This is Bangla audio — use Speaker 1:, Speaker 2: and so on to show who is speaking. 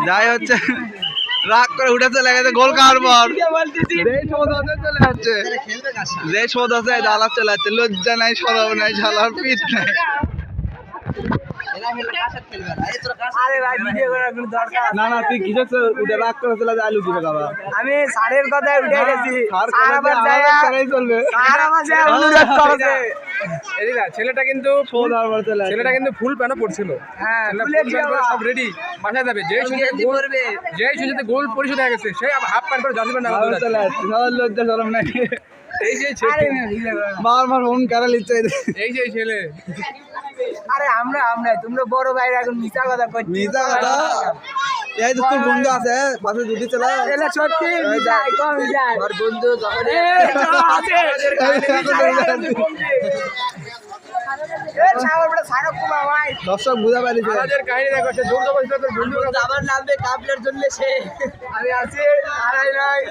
Speaker 1: যাই হচ্ছে রাগ করে উঠে চলে গেছে গোল খাওয়ার পর যেই শোধ আছে চলে যাচ্ছে যেই শোধ আছে দালার চলে যাচ্ছে লজ্জা নাই সরব নাই শালার পিঠ নাই না না তুই কিসের উঠে রাগ করে চলে যায় আলু কিনে খাবা
Speaker 2: আমি স্যারের কথায় উঠে গেছি
Speaker 1: চলবে
Speaker 3: ছেলেটা কিন্তু ফুল প্যান্ট পড়ছিল সব রেডি বাসায় যাবে যেই সুযোগে গোল পরিশোধ হয়ে গেছে সেই হাফ প্যান্ট পরে জার্সি প্যান্ট
Speaker 1: চলে যাচ্ছে লজ্জা সরম নাই
Speaker 3: এই যে ছেলে
Speaker 1: বারবার ফোন কারা লিখছে
Speaker 3: এই যে ছেলে
Speaker 2: আরে আমরা তোমরা বড় ভাইরা এখন মিথ্যা কথা কইছো
Speaker 1: মিথ্যা কথা এই তো তোর বন্ধু আছে পাশে যদি চলা
Speaker 2: এটা সত্যি মিজাই কম মিজাই
Speaker 1: আর বন্ধু যখন
Speaker 2: আছে
Speaker 1: দর্শক বুঝা পারিছে
Speaker 3: আমাদের কাহিনী দেখো সে দৌড় দৌড় তোর বন্ধু
Speaker 2: আমার নামে কাপলের জন্য সে আমি আছি হারাই নাই